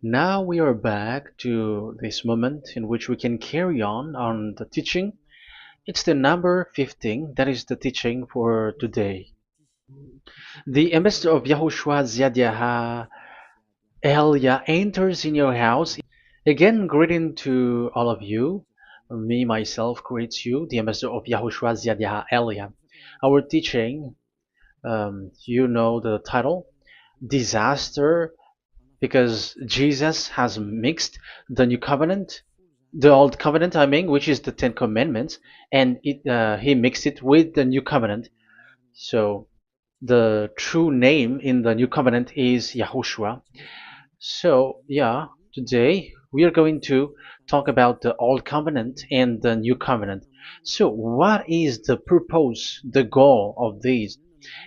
Now we are back to this moment in which we can carry on the teaching. It's the number 15, that is the teaching for today. The ambassador of Yahushua Ziadiaha Elia enters in your house. Again, greeting to all of you. Me, myself, greets you, the ambassador of Yahushua Ziadiaha Elia. Our teaching, you know the title, Disaster, because Jesus has mixed the new covenant, the old covenant, I mean, which is the Ten Commandments, and he mixed it with the new covenant. So the true name in the new covenant is Yahushua. So yeah, today we are going to talk about the old covenant and the new covenant. So what is the purpose, the goal of these?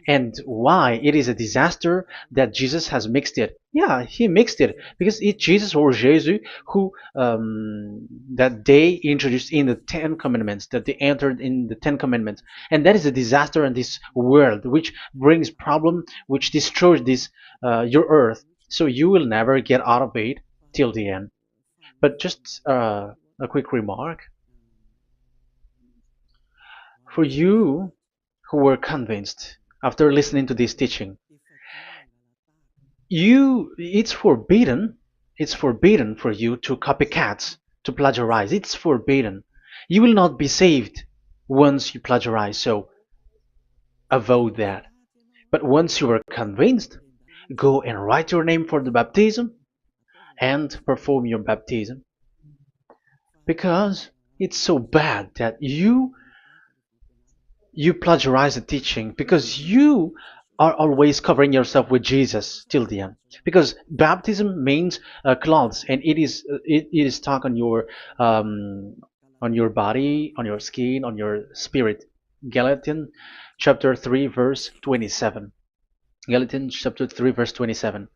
And why it is a disaster that Jesus has mixed it. Yeah, he mixed it because it's Jesus or Jesus who that they introduced in the Ten Commandments, that they entered in the Ten Commandments, and that is a disaster in this world, which brings problem, which destroys this your earth. So you will never get out of it till the end. But just a quick remark for you who were convinced after listening to this teaching. It's forbidden for you to copycat, to plagiarize. It's forbidden. You will not be saved once you plagiarize, so avoid that. But once you are convinced, go and write your name for the baptism and perform your baptism, because it's so bad that you plagiarize the teaching, because you are always covering yourself with Jesus till the end. Because baptism means clothes, and it is stuck on your body, on your skin, on your spirit. Galatians chapter 3 verse 27. Galatians chapter 3 verse 27.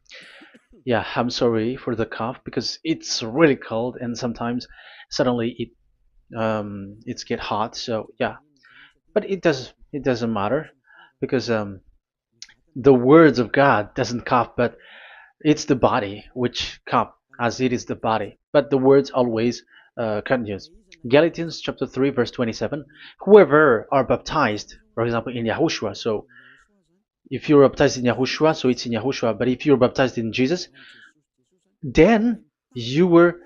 Yeah, I'm sorry for the cough because it's really cold and sometimes suddenly it's get hot. So yeah, but it doesn't matter because the words of God doesn't cough, but it's the body which cough, as it is the body. But the words always continues. Galatians chapter 3 verse 27. Whoever are baptized, for example, in Yahushua. So if you're baptized in Yahushua, so it's in Yahushua. But if you're baptized in Jesus, then you were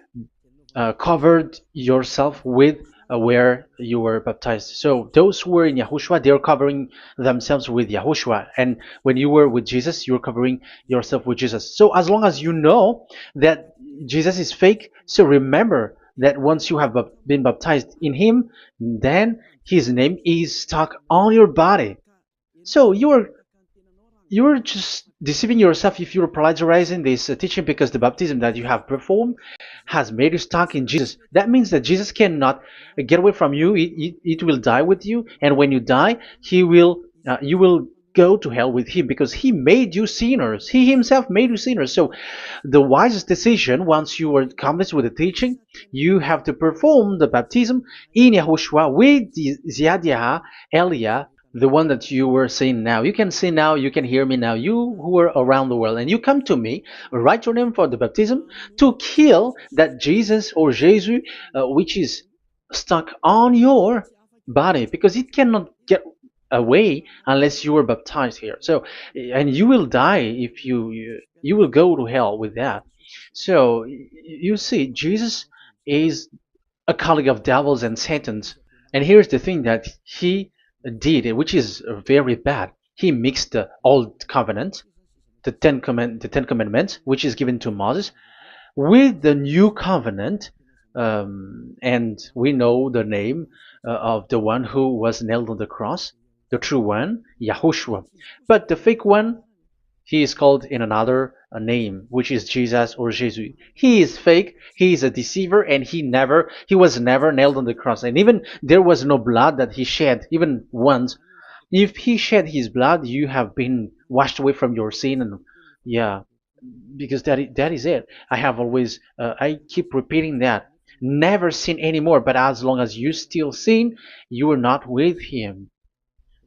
covered yourself with where you were baptized. So those who were in Yahushua, they are covering themselves with Yahushua. And when you were with Jesus, you're covering yourself with Jesus. So as long as you know that Jesus is fake, so remember that once you have been baptized in him, then his name is stuck on your body. So you're just deceiving yourself if you're plagiarizing this teaching, because the baptism that you have performed has made you stuck in Jesus. That means that Jesus cannot get away from you. It will die with you, and when you die, you will go to hell with him, because he made you sinners. He himself made you sinners. So the wisest decision, once you are convinced with the teaching, you have to perform the baptism in Yahushua with the Ziadiah Elia, the one that you were saying now. You can see now, you can hear me now, you who are around the world, and you come to me, write your name for the baptism to kill that Jesus or Jesus, which is stuck on your body, because it cannot get away unless you are baptized here. So, and you will die if you will go to hell with that. So you see, Jesus is a colleague of devils and Satans. And here's the thing that he did, which is very bad. He mixed the old covenant, the Ten Commandments, which is given to Moses, with the new covenant, and we know the name of the one who was nailed on the cross, the true one, Yahushua. But the fake one, he is called in another name, which is Jesus or Jesus. He is fake. He is a deceiver, and he was never nailed on the cross. And even there was no blood that he shed, even once. If he shed his blood, you have been washed away from your sin, and yeah, because that is it. I have always, I keep repeating that. Never sin anymore. But as long as you still sin, you are not with him.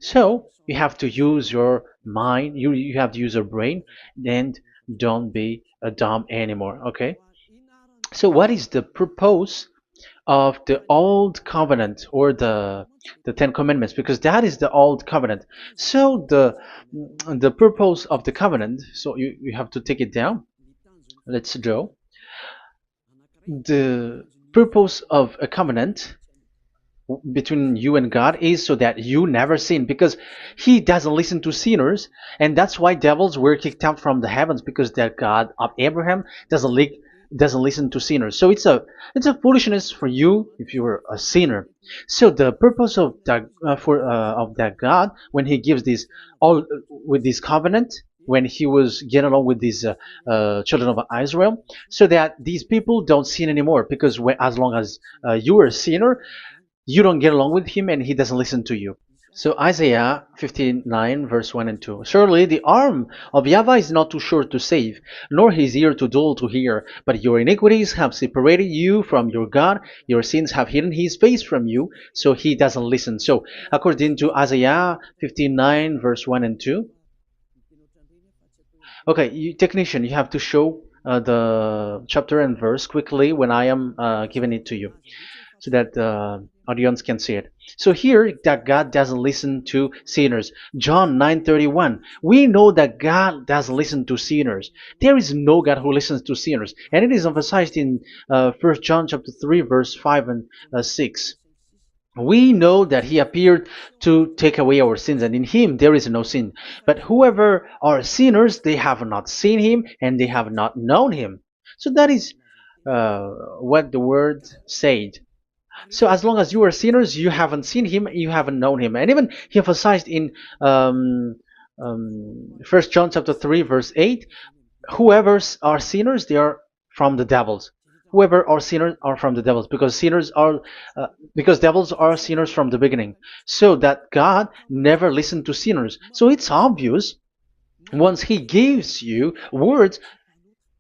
So you have to use your mind, you have to use your brain, and don't be dumb anymore. Okay. So what is the purpose of the old covenant, or the Ten Commandments? Because that is the old covenant. So the purpose of the covenant. So you have to take it down. Let's draw. The purpose of a covenant between you and God is so that you never sin, because he doesn't listen to sinners. And that's why devils were kicked out from the heavens, because the God of Abraham doesn't listen to sinners. So it's a foolishness for you if you were a sinner. So the purpose of that God, when he gives this all with this covenant, when he was getting along with these children of Israel, so that these people don't sin anymore, because as long as you are a sinner, you don't get along with him and he doesn't listen to you. So Isaiah 59 verse 1 and 2. Surely the arm of YAHVAH is not too short to save, nor his ear too dull to hear. But your iniquities have separated you from your God. Your sins have hidden his face from you, so he doesn't listen. So according to Isaiah 59 verse 1 and 2. Okay, technician, you have to show the chapter and verse quickly when I am giving it to you, so that the audience can see it. So here, that God doesn't listen to sinners. John 9:31. We know that God doesn't listen to sinners. There is no God who listens to sinners, and it is emphasized in 1 John chapter 3 verse 5 and 6. We know that he appeared to take away our sins, and in him there is no sin. But whoever are sinners, they have not seen him, and they have not known him. So that is what the word said. So as long as you are sinners, you haven't seen him, you haven't known him. And even he emphasized in 1 John chapter 3 verse 8, whoever are sinners, they are from the devils. Whoever are sinners are from the devils, because because devils are sinners from the beginning. So that God never listened to sinners. So it's obvious, once he gives you words,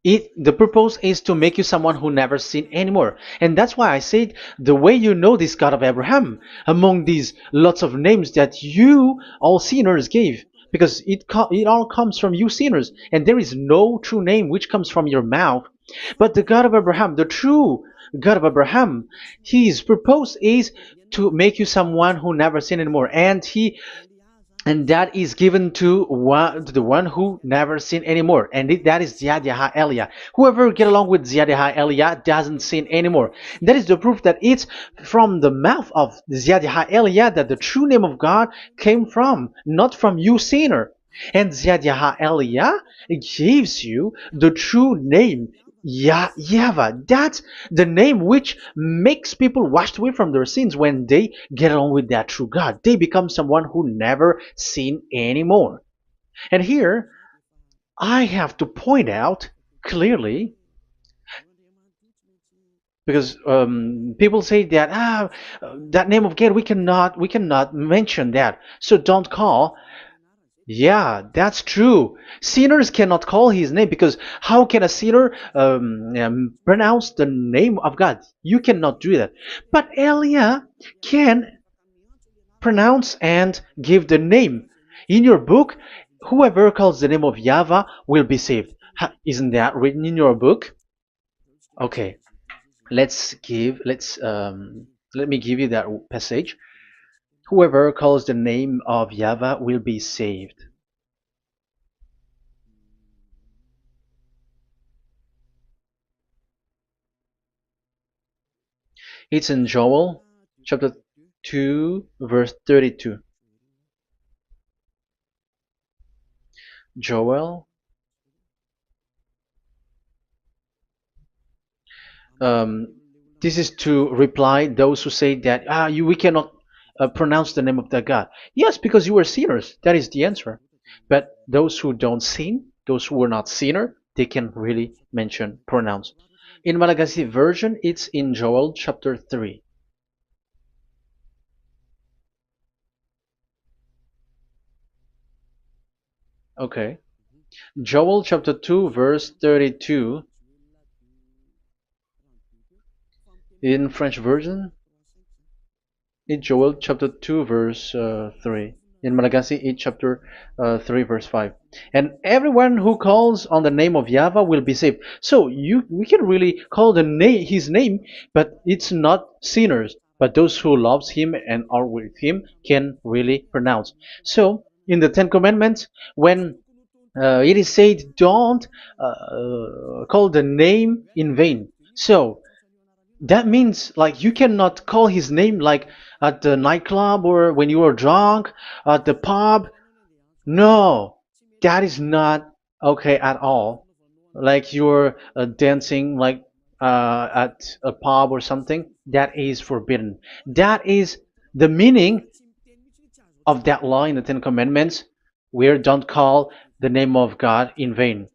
the purpose is to make you someone who never sin anymore. And that's why I said, the way you know this God of Abraham among these lots of names that you all sinners gave, because it all comes from you sinners, and there is no true name which comes from your mouth. But the God of Abraham, the true God of Abraham, his purpose is to make you someone who never sin anymore, and that is given to the one who never sin anymore, and that is Yahweh Elia. Whoever get along with Yahweh Elia doesn't sin anymore. That is the proof that it's from the mouth of Yahweh Elia that the true name of God came from, not from you sinner. And Yahweh Elia gives you the true name, Yahvah. That's the name which makes people washed away from their sins. When they get along with that true God, they become someone who never sin anymore. And here, I have to point out clearly, because people say that that name of God, we cannot mention that, so don't call. Yeah, that's true. Sinners cannot call his name, because how can a sinner pronounce the name of God? You cannot do that. But Elia can pronounce and give the name. In your book, whoever calls the name of YAHVAH will be saved. Isn't that written in your book? Okay, let me give you that passage. Whoever calls the name of YAHVAH will be saved. It's in Joel chapter 2 verse 32. Joel, um, this is to reply those who say that we cannot pronounce the name of that God. Yes, because you are sinners. That is the answer. But those who don't sin, those who are not sinner, they can really pronounce. In Malagasy version, it's in Joel chapter 3. Okay. Joel chapter 2 verse 32. In French version, in Joel chapter 2 verse 3. in Malagasy 8 chapter 3 verse 5. And everyone who calls on the name of Yahweh will be saved. So we can really call the name his name, but it's not sinners, but those who loves him and are with him can really pronounce. So in the Ten Commandments, when it is said, don't call the name in vain. So that means like you cannot call his name like at the nightclub or when you are drunk at the pub. No, that is not okay at all. Like you're dancing like at a pub or something, that is forbidden. That is the meaning of that law in the Ten Commandments, where don't call the name of God in vain.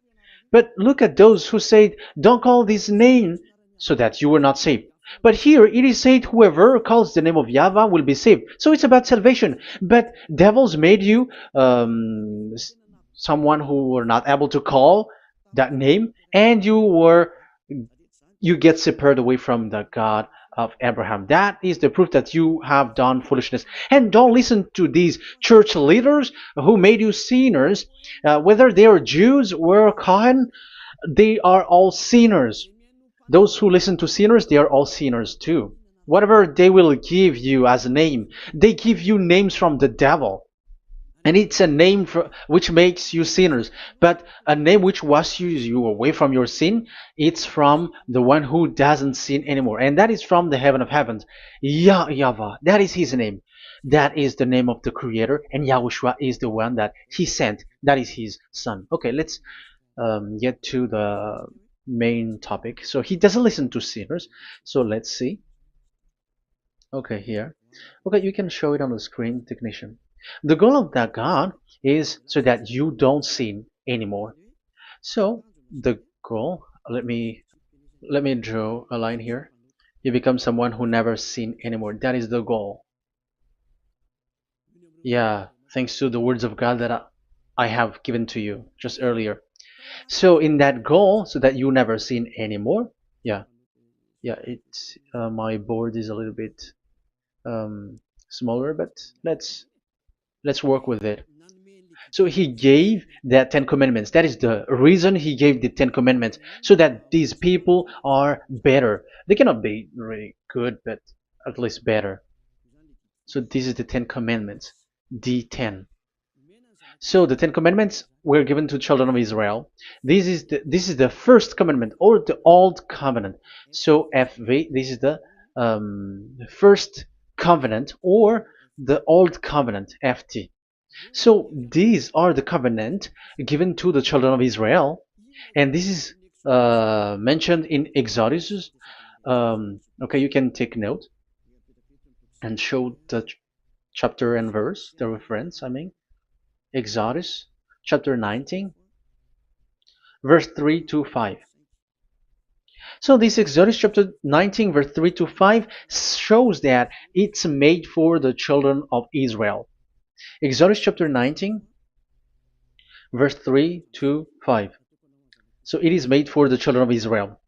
But look at those who said, don't call this name so that you were not saved. But here it is said, whoever calls the name of Yahweh will be saved. So it's about salvation. But devils made you someone who were not able to call that name, and you get separated away from the God of Abraham. That is the proof that you have done foolishness. And don't listen to these church leaders who made you sinners, whether they are Jews or Kohen, they are all sinners. Those who listen to sinners, they are all sinners too. Whatever they will give you as a name, they give you names from the devil. And it's a name which makes you sinners. But a name which washes you away from your sin, it's from the one who doesn't sin anymore. And that is from the heaven of heavens. Yahvah, that is his name. That is the name of the Creator. And Yahushua is the one that he sent. That is his son. Okay, let's get to the main topic. So he doesn't listen to sinners. So let's see. Okay, here. Okay, you can show it on the screen, technician. The goal of that God is so that you don't sin anymore. So the goal, let me draw a line here. You become someone who never sin anymore. That is the goal. Yeah, thanks to the words of God that I have given to you just earlier. So in that goal, so that you never sin anymore. Yeah, yeah. It's my board is a little bit smaller, but let's work with it. So he gave the Ten Commandments. That is the reason he gave the Ten Commandments, so that these people are better. They cannot be really good, but at least better. So this is the Ten Commandments, D10. So the Ten Commandments were given to children of Israel. This is the first commandment or the old covenant. So FV, this is the first covenant or the old covenant, FT. So these are the covenant given to the children of Israel, and this is mentioned in Exodus. Okay, you can take note and show the chapter and verse, the reference. I mean, Exodus chapter 19, verse 3 to 5. So this Exodus chapter 19, verse 3 to 5 shows that it's made for the children of Israel. Exodus chapter 19, verse 3 to 5. So it is made for the children of Israel.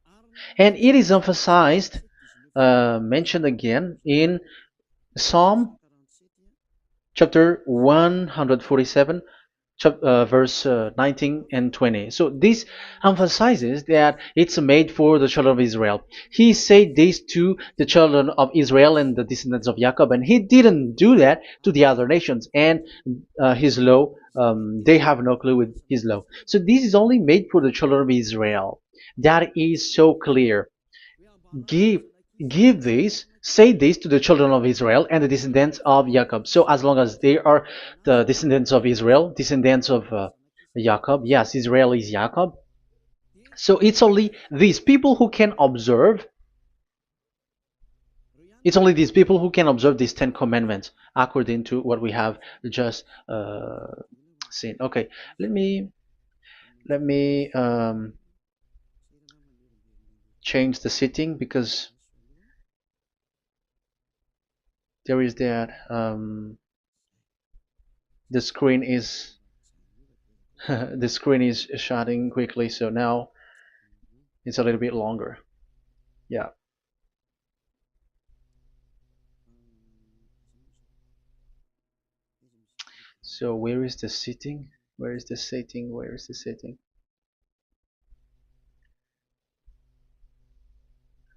And it is emphasized, mentioned again in Psalm chapter 147, verse 19 and 20. So this emphasizes that it's made for the children of Israel. He said this to the children of Israel and the descendants of Jacob, and he didn't do that to the other nations. And his law, they have no clue with his law. So this is only made for the children of Israel. That is so clear. Give give this, say this to the children of Israel and the descendants of Jacob. So as long as they are the descendants of Israel, descendants of Jacob, yes, Israel is Jacob. So it's only these people who can observe. It's only these people who can observe these Ten Commandments according to what we have just seen. Okay, let me change the setting because there is that the screen is the screen is shutting quickly, so now it's a little bit longer. Yeah. So where is the sitting? Where is the sitting? Where is the sitting?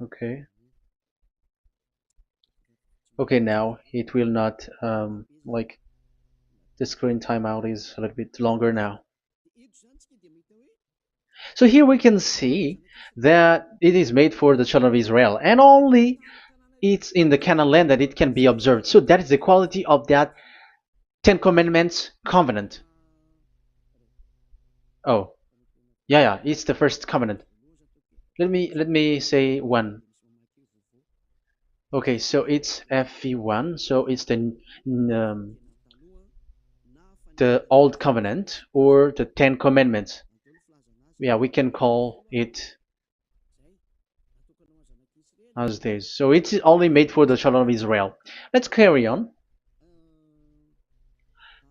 Okay. Okay, now it will not like the screen timeout is a little bit longer now. So here we can see that it is made for the children of Israel, and only it's in the Canaan land that it can be observed. So that is the quality of that Ten Commandments covenant. Oh, yeah, it's the first covenant. Let me say one. Okay, so it's FV1, so it's the old covenant or the Ten Commandments. Yeah, we can call it as this. So it's only made for the children of Israel. Let's carry on.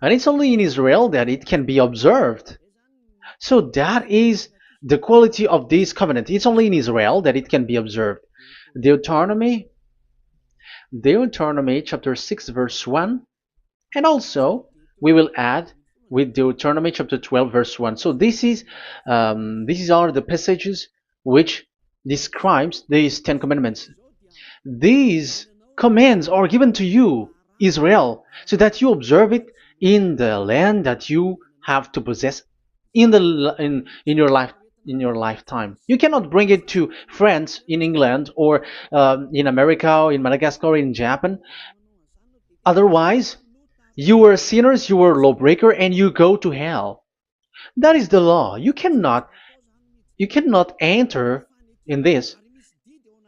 And it's only in Israel that it can be observed. So that is the quality of this covenant. It's only in Israel that it can be observed. Deuteronomy, Deuteronomy chapter 6 verse 1, and also we will add with Deuteronomy chapter 12 verse 1. So these are the passages which describes these 10 commandments. These commands are given to you, Israel, so that you observe it in the land that you have to possess in your lifetime. You cannot bring it to France, in England, or in America, or in Madagascar, or in Japan. Otherwise, you were sinners, you were lawbreaker, and you go to hell. That is the law. You cannot enter in this.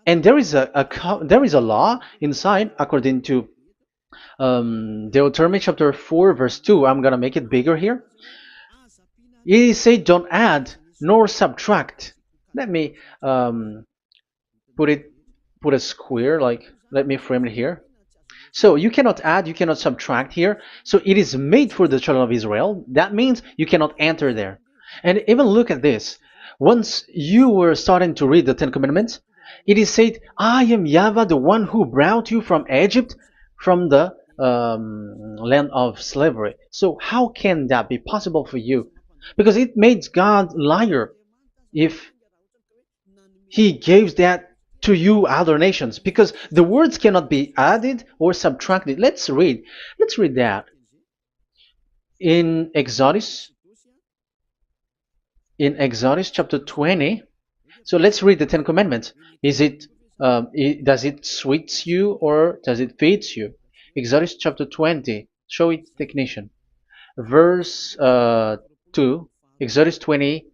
And there is a law inside according to Deuteronomy chapter 4 verse 2. I'm gonna make it bigger here. It says don't add nor subtract. Let me put a square, like, let me frame it here. So you cannot add, you cannot subtract here. So it is made for the children of Israel. That means you cannot enter there. And even look at this. Once you were starting to read the Ten Commandments, it is said, I am YAHVAH, the one who brought you from Egypt, from the land of slavery. So how can that be possible for you? Because it makes God liar if he gives that to you other nations, because the words cannot be added or subtracted. Let's read that in Exodus chapter 20. So let's read the Ten Commandments. Does it sweets you or does it feeds you? Exodus chapter 20. Show it, technician. Verse 2. Exodus 20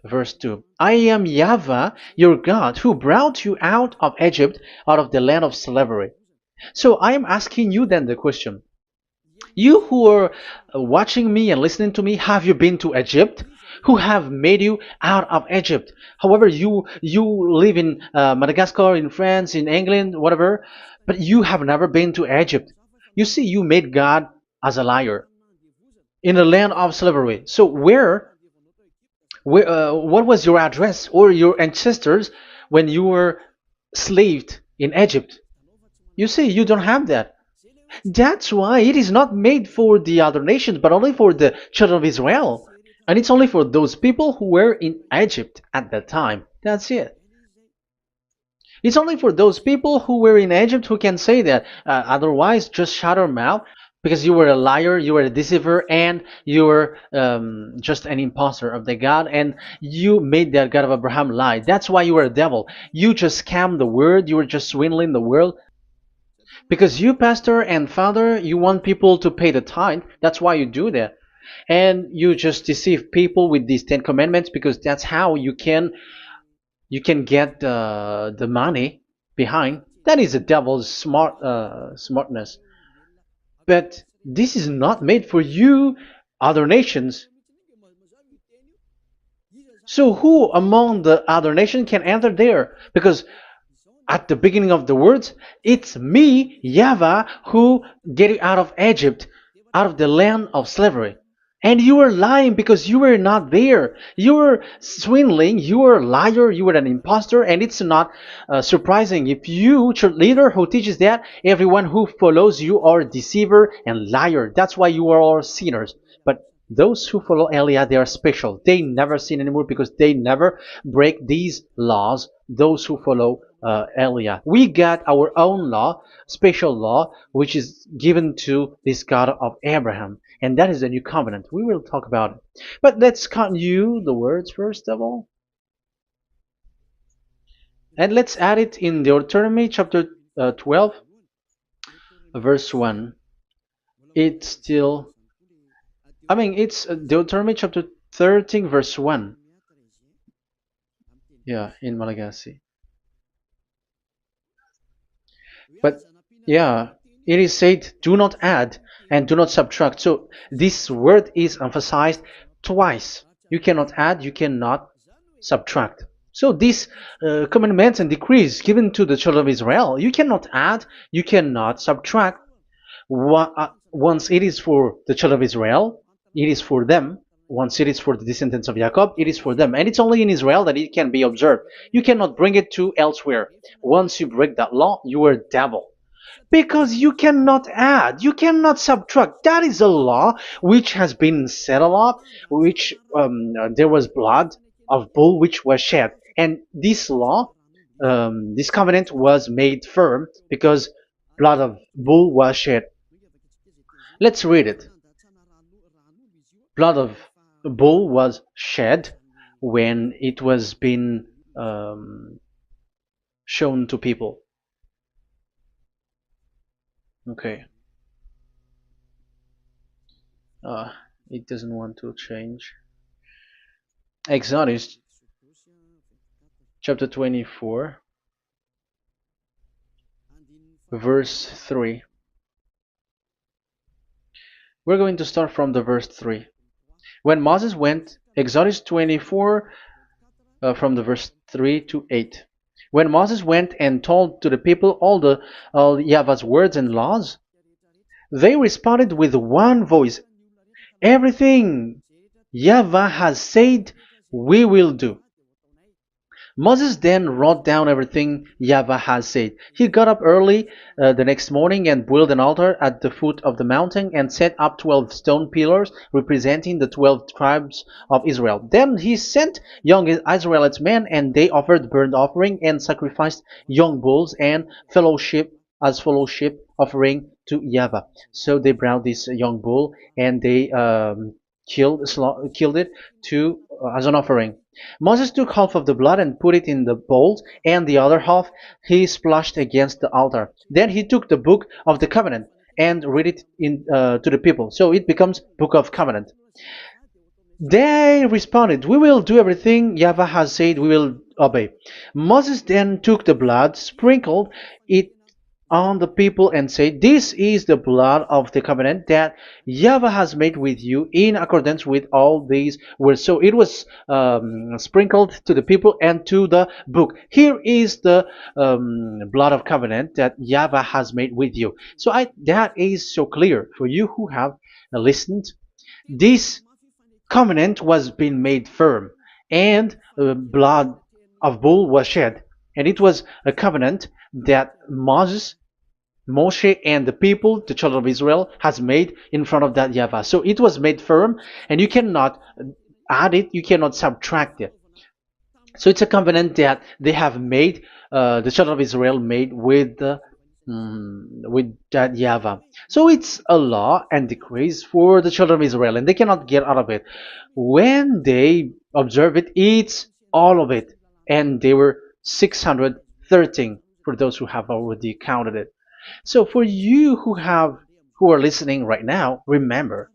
verse 2. I am YAHVAH, your God, who brought you out of Egypt, out of the land of slavery. So I am asking you then the question. You who are watching me and listening to me, have you been to Egypt? Who have made you out of Egypt? However, you live in Madagascar, in France, in England, whatever, but you have never been to Egypt. You see, you made God as a liar in the land of slavery. So what was your address or your ancestors when you were slaved in Egypt? You see, you don't have that. That's why it is not made for the other nations, but only for the children of Israel. And it's only for those people who were in Egypt at that time. That's it. It's only for those people who were in Egypt who can say that. Otherwise, just shut your mouth, because you were a liar, you were a deceiver, and you were just an imposter of the God, and you made that God of Abraham lie. That's why you were a devil. You just scammed the word, you were just swindling the world. Because you, pastor and father, you want people to pay the tithe. That's why you do that. And you just deceive people with these 10 commandments, because that's how you can get the money behind. That is the devil's smartness. But this is not made for you, other nations. So who among the other nations can enter there? Because at the beginning of the words, it's me, YAHVAH, who get you out of Egypt, out of the land of slavery. And you were lying because you were not there. You were swindling. You were a liar. You were an imposter. And it's not surprising if you, church leader who teaches that, everyone who follows you are a deceiver and liar. That's why you are all sinners. But those who follow Elia, they are special. They never sin anymore because they never break these laws. Those who follow Elia. We got our own law, special law, which is given to this God of Abraham. And that is the new covenant. We will talk about it. But let's continue the words first of all. And let's add it in Deuteronomy chapter 12, verse 1. It's still, it's Deuteronomy chapter 13, verse 1. Yeah, in Malagasy. But yeah, it is said, do not add and do not subtract. So this word is emphasized twice. You cannot add, you cannot subtract. So these commandments and decrees given to the children of Israel, you cannot add, you cannot subtract. Once it is for the children of Israel, it is for them. Once it is for the descendants of Jacob, it is for them. And it's only in Israel that it can be observed. You cannot bring it to elsewhere. Once you break that law, you are devil. Because you cannot add, you cannot subtract. That is a law which has been settled up, which there was blood of bull which was shed. And this law, this covenant was made firm because blood of bull was shed. Let's read it. Blood of bull was shed when it was been shown to people. Okay. It doesn't want to change. Exodus chapter 24, verse 3. We're going to start from the verse 3. When Moses went, Exodus 24, from the verse 3 to 8. When Moses went and told to the people all YAHVAH's words and laws, they responded with one voice, everything YAHVAH has said, we will do. Moses then wrote down everything YAHVAH has said. He got up early the next morning and built an altar at the foot of the mountain and set up 12 stone pillars representing the 12 tribes of Israel. Then he sent young Israelite men, and they offered burnt offering and sacrificed young bulls and fellowship offering to YAHVAH. So they brought this young bull and they killed it as an offering. Moses took half of the blood and put it in the bowls, and the other half he splashed against the altar. Then he took the book of the covenant and read it to the people. So it becomes book of covenant. They responded, we will do everything YAHVAH has said, we will obey. Moses then took the blood, sprinkled it on the people and said, this is the blood of the covenant that YAHVAH has made with you in accordance with all these words. So it was sprinkled to the people and to the book. Here is the blood of covenant that YAHVAH has made with you. So that is so clear for you who have listened. This covenant was being made firm, and blood of bull was shed. And it was a covenant that Moshe and the people, the children of Israel, has made in front of that YAHVAH. So it was made firm, and you cannot add it, you cannot subtract it. So it's a covenant that they have made, the children of Israel made with that YAHVAH. So it's a law and decrees for the children of Israel, and they cannot get out of it. When they observe it, it's all of it. And they were 613 for those who have already counted it. So for you who are listening right now, remember,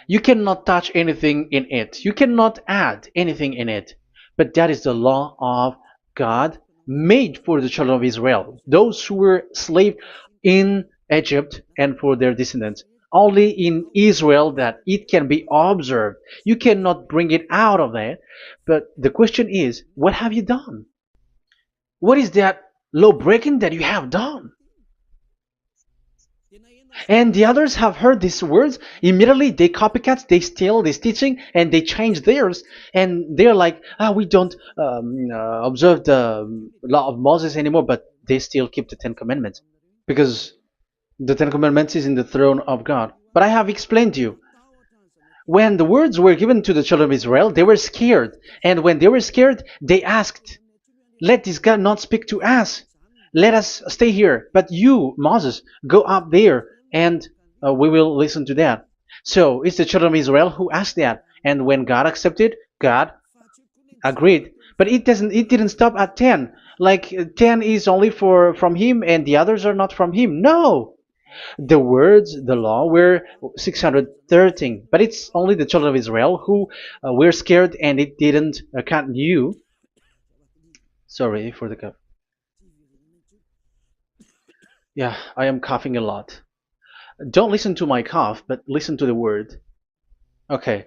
you cannot touch anything in it. You cannot add anything in it. But that is the law of God made for the children of Israel, those who were slaves in Egypt and for their descendants. Only in Israel that it can be observed. You cannot bring it out of there. But the question is, what have you done? What is that law breaking that you have done? And the others have heard these words. Immediately, they copycats, they steal this teaching, and they change theirs. And they're like, we don't observe the law of Moses anymore, but they still keep the Ten Commandments because the Ten Commandments is in the throne of God. But I have explained to you, when the words were given to the children of Israel, they were scared. And when they were scared, they asked, let this God not speak to us. Let us stay here. But you, Moses, go up there and we will listen to that. So it's the children of Israel who asked that. And when God accepted, God agreed. But it didn't stop at 10. Like 10 is only from him and the others are not from him. No. The words, the law were 613. But it's only the children of Israel who were scared and it didn't continue. Sorry for the cough. Yeah, I am coughing a lot. Don't listen to my cough, but listen to the word. Okay,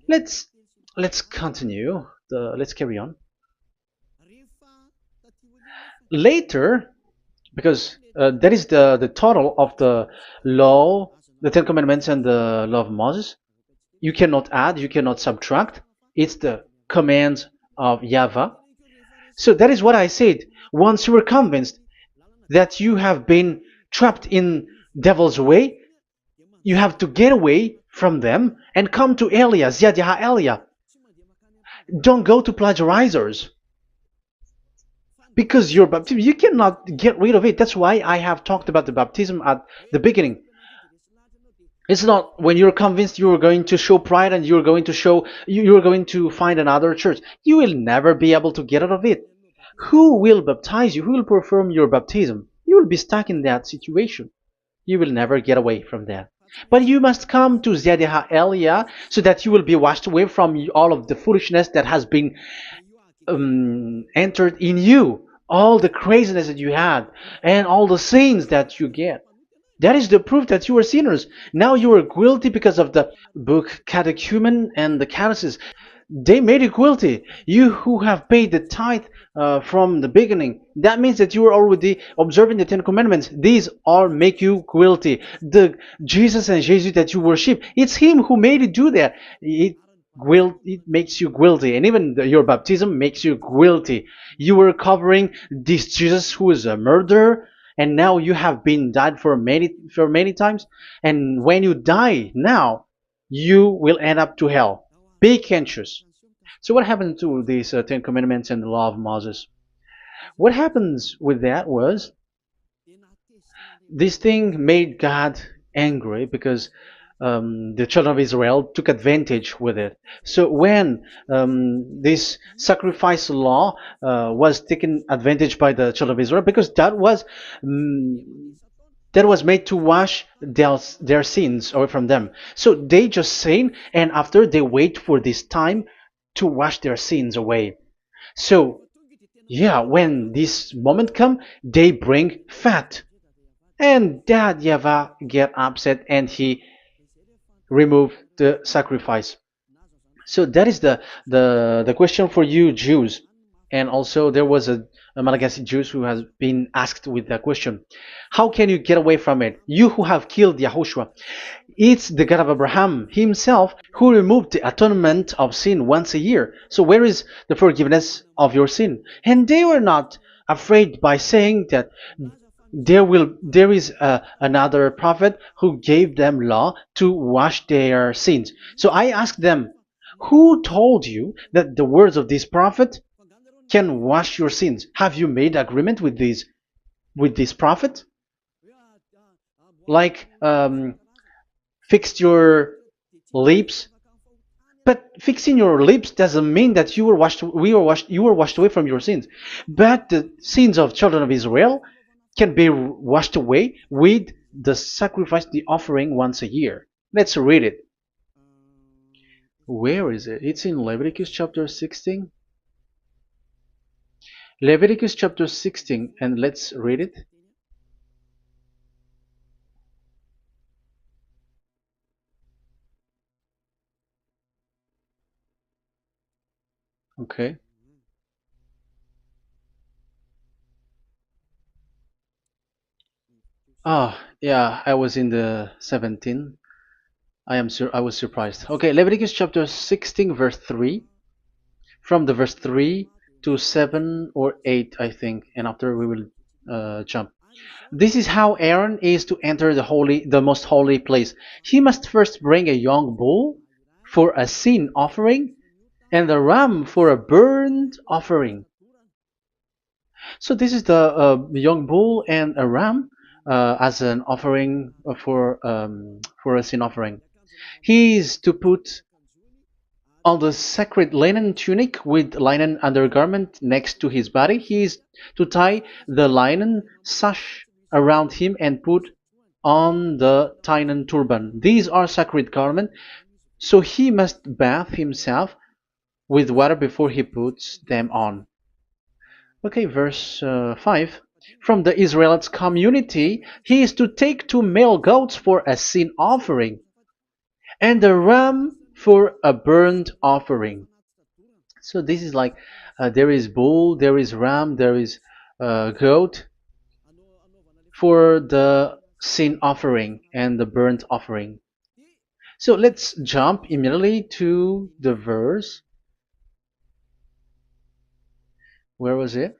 let's let's continue. Let's carry on. Later, because that is the total of the law, the Ten Commandments, and the law of Moses. You cannot add, you cannot subtract. It's the commands of YAHVAH. So that is what I said. Once you were convinced that you have been trapped in devil's way, you have to get away from them and come to Elia, Ziadiha Elia. Don't go to plagiarizers. Because your baptism, you cannot get rid of it. That's why I have talked about the baptism at the beginning. It's not when you're convinced you're going to show pride and you're going to you're going to find another church. You will never be able to get out of it. Who will baptize you? Who will perform your baptism? You will be stuck in that situation. You will never get away from that. But you must come to Ziadiha Elia so that you will be washed away from all of the foolishness that has been entered in you. All the craziness that you had and all the sins that you get. That is the proof that you are sinners. Now you are guilty because of the book Catechumen and the Catechism. They made you guilty. You who have paid the tithe from the beginning. That means that you are already observing the Ten Commandments. These all make you guilty. The Jesus and Jesus that you worship, it's Him who made you do that. It makes you guilty, and even your baptism makes you guilty. You were covering this Jesus who is a murderer, and now you have been died for many times. And when you die now, you will end up to hell. Be conscious. So what happened to these Ten Commandments and the law of Moses? What happens with that was this thing made God angry because the children of Israel took advantage with it. So when this sacrifice law was taken advantage by the children of Israel, because that was made to wash their sins away from them. So they just sin, and after they wait for this time to wash their sins away. So yeah, when this moment come, they bring fat, and that YAHVAH get upset and he remove the sacrifice. So that is the question for you Jews. And also there was a Malagasy Jews who has been asked with that question. How can you get away from it? You who have killed YAHOSHUAH. It's the God of Abraham himself who removed the atonement of sin once a year. So where is the forgiveness of your sin? And they were not afraid by saying that there is another prophet who gave them law to wash their sins. So I asked them, who told you that the words of this prophet can wash your sins? Have you made agreement with this prophet? Like fixed your lips. But fixing your lips doesn't mean that you were washed away from your sins. But the sins of children of Israel can be washed away with the sacrifice, the offering once a year. Let's read it. Where is it? It's in Leviticus chapter 16. Leviticus chapter 16, and let's read it. Okay. Ah, Yeah, I was in the 17. I was surprised. Okay, Leviticus chapter 16 verse 3, from the verse 3 to 7 or 8, I think, and after we will jump. This is how Aaron is to enter the most holy place. He must first bring a young bull for a sin offering and a ram for a burnt offering. So this is the young bull and a ram as an offering for a sin offering. He is to put on the sacred linen tunic with linen undergarment next to his body. He is to tie the linen sash around him and put on the linen turban. These are sacred garments, so he must bath himself with water before he puts them on. Okay, verse 5. From the Israelites community, he is to take 2 male goats for a sin offering and a ram for a burnt offering. So this is like there is bull, there is ram, there is goat for the sin offering and the burnt offering. So let's jump immediately to the verse. Where was it?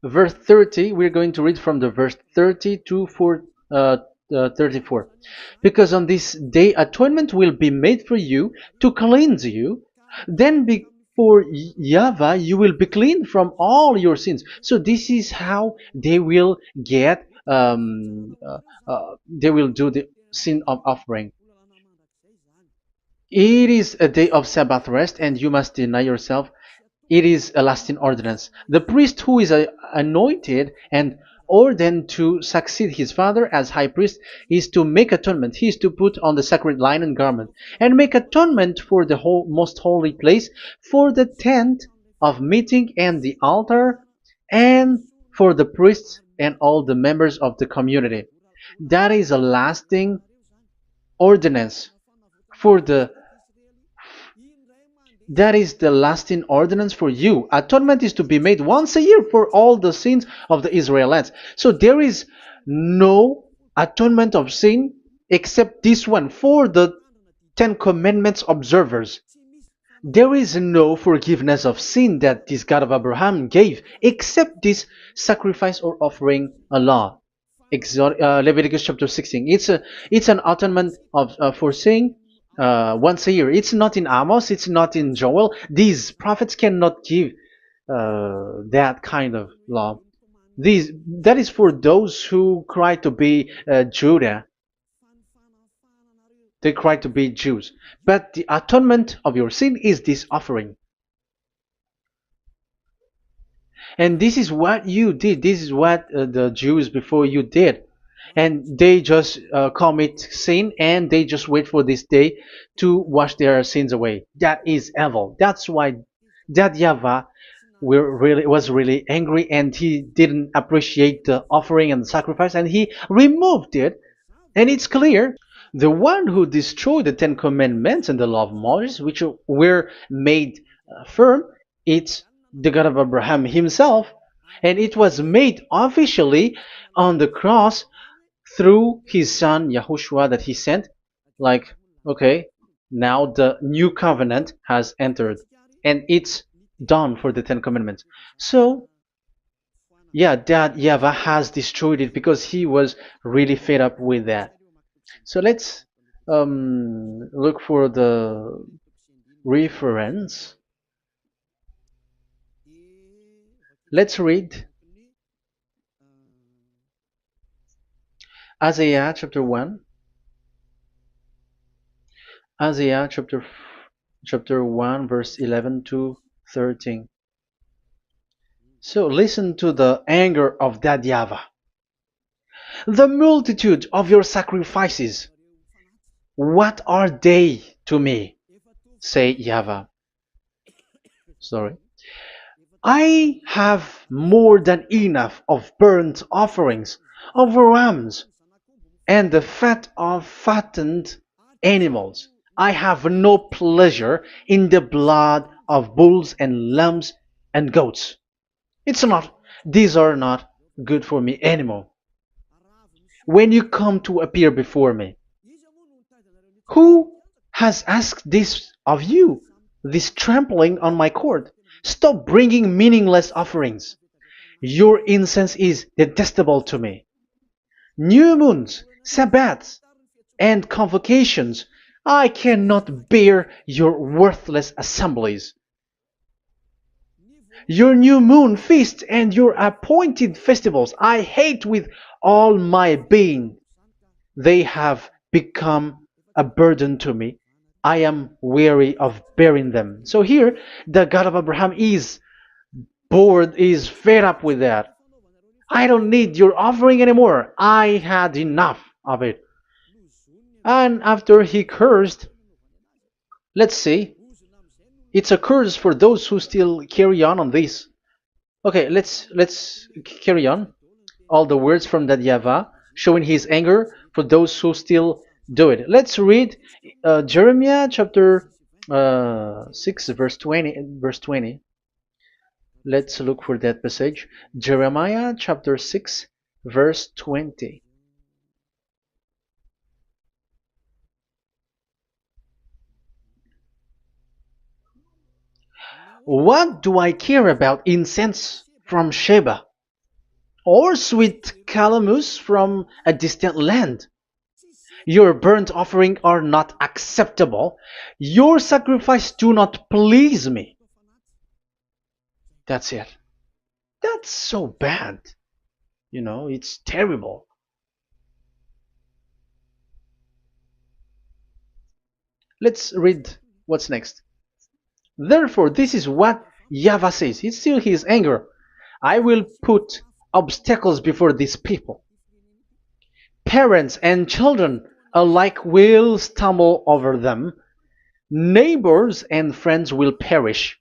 Verse 30. We're going to read from the verse 30 to 34. Because on this day atonement will be made for you to cleanse you. Then before YAHVAH you will be clean from all your sins. So this is how they will get they will do the sin of offering. It is a day of Sabbath rest, and you must deny yourself. It is a lasting ordinance. The priest who is anointed and ordained to succeed his father as high priest is to make atonement. He is to put on the sacred linen garment and make atonement for the most holy place, for the tent of meeting and the altar, and for the priests and all the members of the community. That is a lasting ordinance for the that is the lasting ordinance for you. Atonement is to be made once a year for all the sins of the Israelites. So there is no atonement of sin except this one for the Ten Commandments observers. There is no forgiveness of sin that this God of Abraham gave except this sacrifice or offering a law. Leviticus chapter 16. It's an atonement of for sin once a year. It's not in Amos. It's not in Joel. These prophets cannot give that kind of law. That is for those who cry to be Judah. They cry to be Jews. But the atonement of your sin is this offering. And this is what you did. This is what the Jews before you did. And they just commit sin and they just wait for this day to wash their sins away. That is evil. That's why that YAHVAH was really angry and he didn't appreciate the offering and the sacrifice and he removed it. And it's clear the one who destroyed the Ten Commandments and the law of Moses, which were made firm, it's the God of Abraham himself. And it was made officially on the cross through his son YAHOSHUAH that he sent. Like, okay, now the new covenant has entered and it's done for the Ten Commandments. So, yeah, that YAHVAH has destroyed it because he was really fed up with that. So let's look for the reference. Let's read Isaiah chapter 1. Isaiah chapter 1 verse 11 to 13. So listen to the anger of that YAHVAH. The multitude of your sacrifices, what are they to me? Say YAHVAH. Sorry. I have more than enough of burnt offerings, of rams, and the fat of fattened animals. I have no pleasure in the blood of bulls and lambs and goats. These are not good for me anymore. When you come to appear before me, who has asked this of you? This trampling on my court. Stop bringing meaningless offerings. Your incense is detestable to me. New moons, Sabbaths, and convocations. I cannot bear your worthless assemblies. Your new moon feasts and your appointed festivals I hate with all my being. They have become a burden to me. I am weary of bearing them. So here, the God of Abraham is bored, is fed up with that. I don't need your offering anymore. I had enough of it. And after he cursed, let's see, it's a curse for those who still carry on this. Okay, let's carry on. All the words from that YAHVAH showing his anger for those who still do it. Let's read Jeremiah chapter 6 verse 20 verse 20. Let's look for that passage. Jeremiah chapter 6 verse 20. What do I care about incense from Sheba, or sweet calamus from a distant land? Your burnt offering are not acceptable. Your sacrifice do not please me. That's it. That's so bad. It's terrible. Let's read what's next. Therefore, this is what YAHVAH says. It's still his anger. I will put obstacles before these people. Parents and children alike will stumble over them. Neighbors and friends will perish.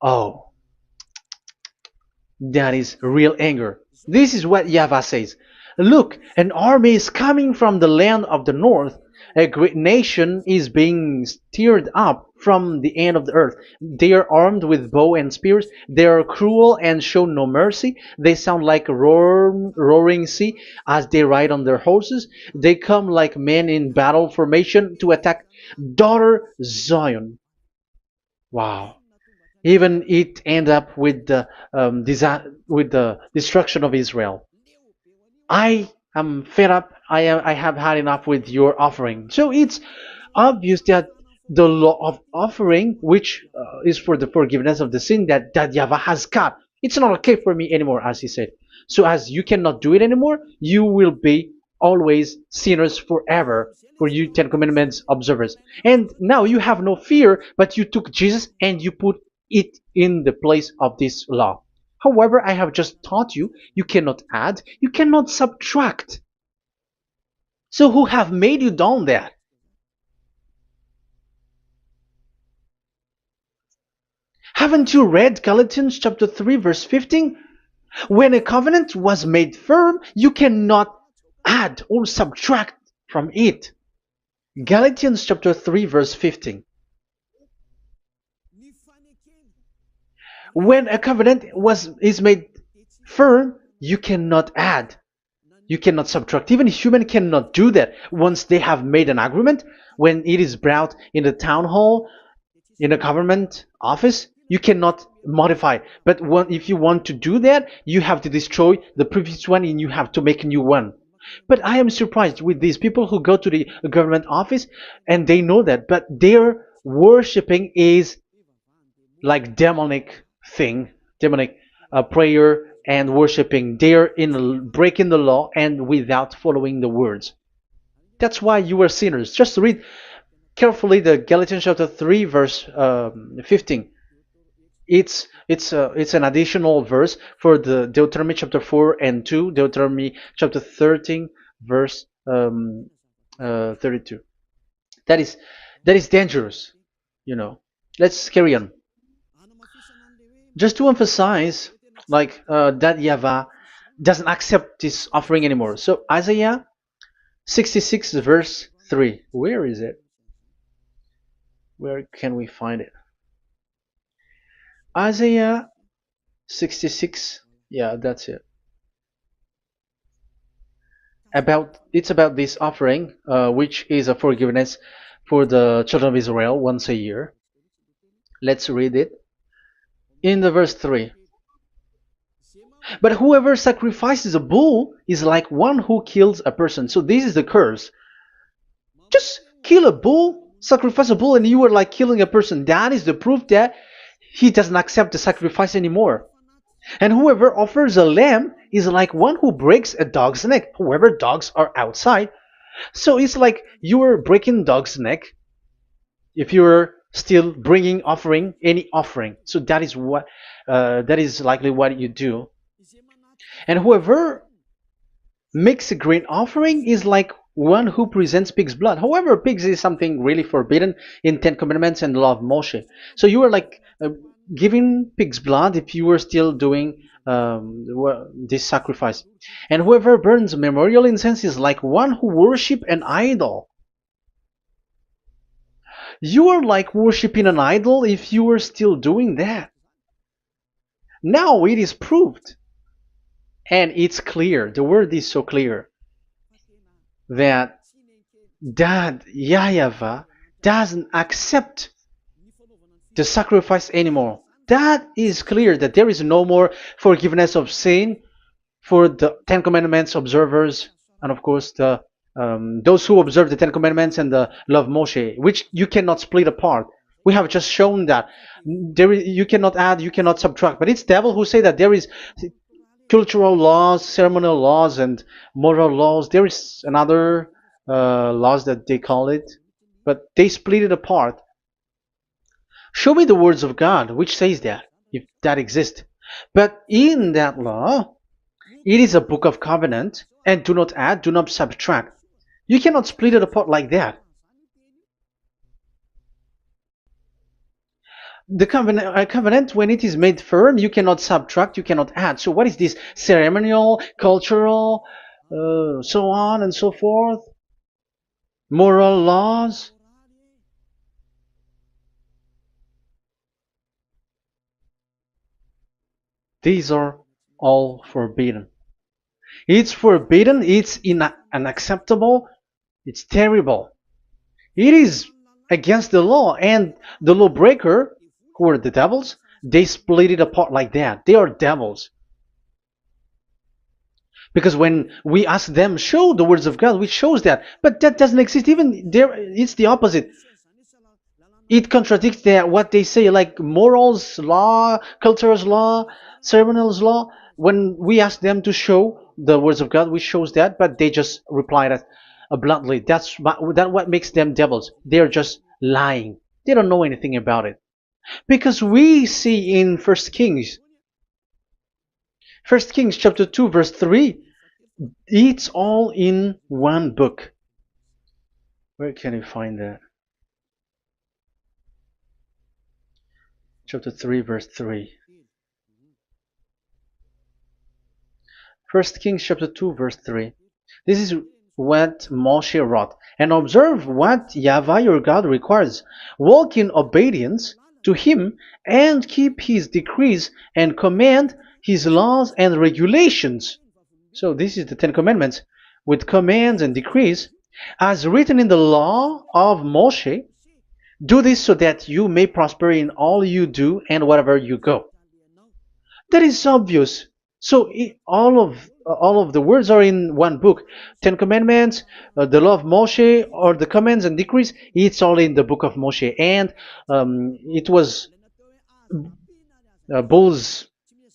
Oh, that is real anger. This is what YAHVAH says. Look, an army is coming from the land of the north. A great nation is being stirred up from the end of the earth. They are armed with bow and spears. They are cruel and show no mercy. They sound like a roaring sea as they ride on their horses. They come like men in battle formation to attack daughter Zion. Wow. Even it end up with the with the destruction of Israel. I am fed up. I have had enough with your offering. So it's obvious that the law of offering, which is for the forgiveness of the sin that YAHVAH has got, it's not okay for me anymore, as he said. So as you cannot do it anymore, you will be always sinners forever for you Ten Commandments observers. And now you have no fear, but you took Jesus and you put it in the place of this law. However, I have just taught you, you cannot add, you cannot subtract. So who have made you done that? Haven't you read Galatians chapter 3 verse 15? When a covenant was made firm, you cannot add or subtract from it. Galatians chapter 3 verse 15. When a covenant is made firm, you cannot add. You cannot subtract. Even human cannot do that. Once they have made an agreement, when it is brought in the town hall, in a government office, you cannot modify. But if you want to do that, you have to destroy the previous one and you have to make a new one. But I am surprised with these people who go to the government office and they know that, but their worshipping is like demonic thing, demonic prayer and worshipping. They're in breaking the law and without following the words. That's why you are sinners. Just read carefully the Galatians chapter 3 verse 15. It's an additional verse for the Deuteronomy chapter 4 and 2, Deuteronomy chapter 13 verse 32. That is dangerous, you know. Let's carry on. Just to emphasize, like that YAHVAH doesn't accept this offering anymore. So Isaiah 66 verse 3. Where is it? Where can we find it? Isaiah 66. Yeah, that's it. About this offering, which is a forgiveness for the children of Israel once a year. Let's read it in the verse 3. But whoever sacrifices a bull is like one who kills a person. So this is the curse. Just kill a bull, sacrifice a bull, and you are like killing a person. That is the proof that he doesn't accept the sacrifice anymore. And whoever offers a lamb is like one who breaks a dog's neck. Whoever dogs are outside. So it's like you are breaking dog's neck if you're still bringing offering any offering. So that is likely what you do. And whoever makes a grain offering is like one who presents pig's blood. However, pigs is something really forbidden in Ten Commandments and the law of Moshe. So you are like giving pig's blood if you were still doing this sacrifice. And whoever burns memorial incense is like one who worship an idol. You are like worshiping an idol if you are still doing that. Now it is proved, and it's clear, the word is so clear, that YAHVAH doesn't accept the sacrifice anymore. That is clear, that there is no more forgiveness of sin for the Ten Commandments observers, and of course those who observe the Ten Commandments and the law of Moshe, which you cannot split apart. We have just shown that you cannot add, you cannot subtract. But it's devil who say that there is cultural laws, ceremonial laws, and moral laws. There is another laws that they call it, but they split it apart. Show me the words of God which says that, if that exists. But in that law, it is a book of covenant, and do not add, do not subtract. You cannot split it apart like that. The covenant, when it is made firm, you cannot subtract, you cannot add. So what is this? Ceremonial, cultural, so on and so forth? Moral laws? These are all forbidden. It's forbidden, it's unacceptable, it's terrible. It is against the law, and the lawbreaker, who are the devils, they split it apart like that. They are devils. Because when we ask them, show the words of God, which shows that, but that doesn't exist. Even there, it's the opposite. It contradicts what they say, like morals law, cultural law, ceremonial law. When we ask them to show the words of God, which shows that, but they just reply that bluntly. That's what makes them devils. They're just lying. They don't know anything about it. Because we see in First Kings chapter 2 verse 3, it's all in one book. Where can you find that? Chapter 3 verse 3. First Kings chapter 2 verse 3. This is what Moshe wrote. And observe what YAHVAH your God requires. Walk in obedience to him and keep his decrees and command his laws and regulations. So this is the Ten Commandments with commands and decrees as written in the law of Moshe. Do this so that you may prosper in all you do and wherever you go. That is obvious. So all of the words are in one book. Ten Commandments, the law of Moshe, or the commands and decrees. It's all in the book of Moshe, and it was bull's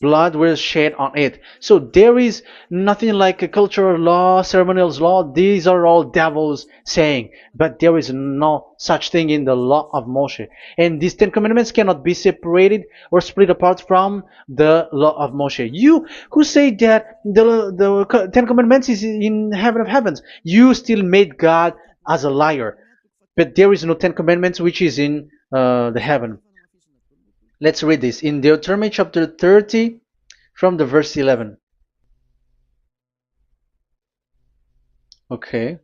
blood was shed on it. So there is nothing like a cultural law, ceremonial law. These are all devils saying, but there is no such thing in the law of Moshe. And these Ten Commandments cannot be separated or split apart from the law of Moshe. You who say that the Ten Commandments is in heaven of heavens, you still made God as a liar. But there is no Ten Commandments which is in the heaven. Let's read this in Deuteronomy chapter 30 from the verse 11. Okay.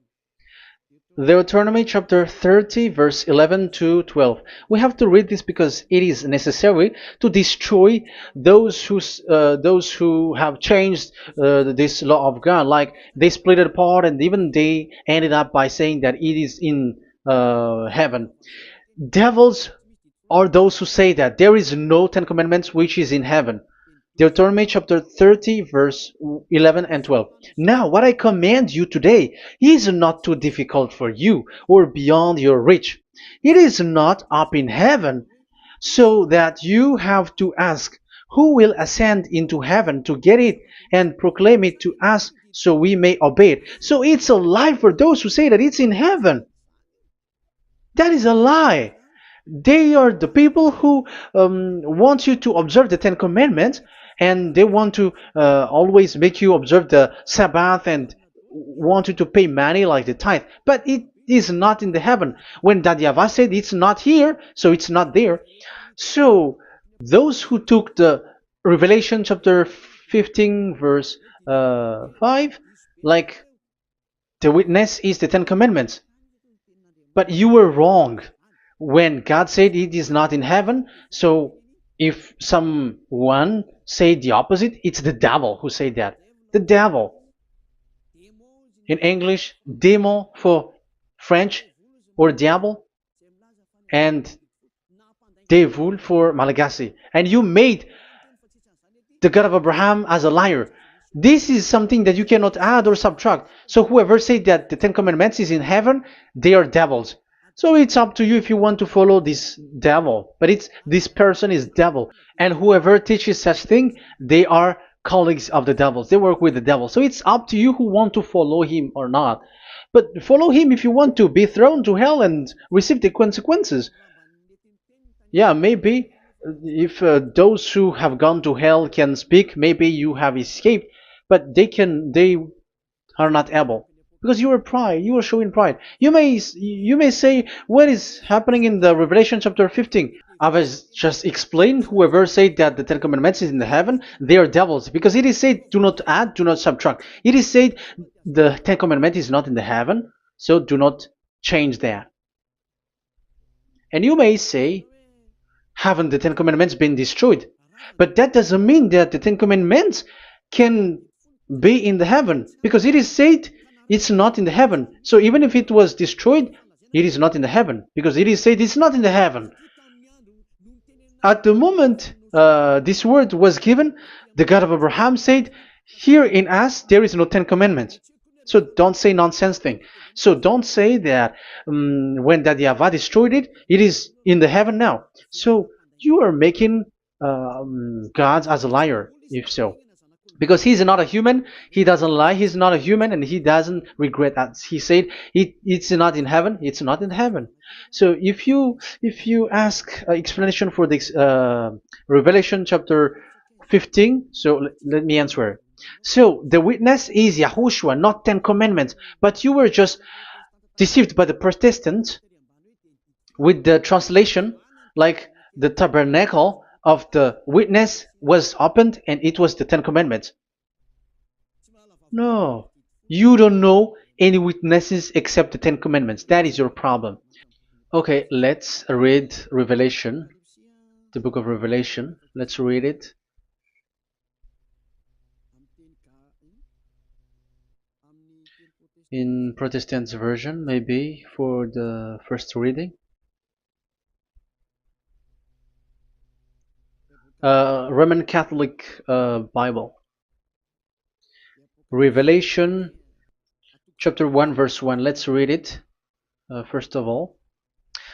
Deuteronomy chapter 30 verse 11 to 12. We have to read this because it is necessary to destroy those who have changed this law of God. Like they split it apart and even they ended up by saying that it is in heaven. Devils are those who say that there is no Ten Commandments which is in heaven. Deuteronomy chapter 30, verse 11 and 12. Now, what I command you today is not too difficult for you or beyond your reach. It is not up in heaven, so that you have to ask, who will ascend into heaven to get it and proclaim it to us so we may obey it? So it's a lie for those who say that it's in heaven. That is a lie. They are the people who want you to observe the Ten Commandments, and they want to always make you observe the Sabbath and want you to pay money like the tithe. But it is not in the heaven. When that YAHVAH said it's not here, so it's not there. So those who took the Revelation chapter 15 verse 5, like the witness is the Ten Commandments. But you were wrong when God said it is not in heaven. So if someone say the opposite, it's the devil who said that. The devil. In English, démon for French, or diable, and devil for Malagasy. And you made the God of Abraham as a liar. This is something that you cannot add or subtract. So whoever said that the Ten Commandments is in heaven, they are devils. So it's up to you if you want to follow this devil. But it's this person is devil. And whoever teaches such thing, they are colleagues of the devils. They work with the devil. So it's up to you who want to follow him or not. But follow him if you want to be thrown to hell and receive the consequences. Yeah, maybe if those who have gone to hell can speak, maybe you have escaped, but they are not able because you are pride. You are showing pride. You may say what is happening in the Revelation chapter 15. I was just explained. Whoever said that the Ten Commandments is in the heaven, they are devils because it is said, "Do not add, do not subtract." It is said the Ten Commandment is not in the heaven, so do not change that. And you may say, haven't the Ten Commandments been destroyed? But that doesn't mean that the Ten Commandments can be in the heaven, because it is said it's not in the heaven. So even if it was destroyed, it is not in the heaven, because it is said it's not in the heaven. At the moment this word was given, the God of Abraham said, here in us there is no Ten Commandments. So don't say nonsense thing. So don't say that when that YAHVAH destroyed it, it is in the heaven now. So you are making God as a liar, if so. Because he's not a human, he doesn't lie, he's not a human, and he doesn't regret that. He said it's not in heaven, it's not in heaven. So if you ask explanation for this Revelation chapter 15, so let me answer. So the witness is YAHOSHUAH, not Ten Commandments. But you were just deceived by the Protestants with the translation, like the tabernacle of the witness was opened and it was the Ten Commandments. No, you don't know any witnesses except the Ten Commandments. That is your problem. Okay, let's read Revelation, the book of Revelation. Let's read it. In Protestant version, maybe for the first reading. Roman Catholic Bible. Revelation chapter 1 verse 1. Let's read it first of all.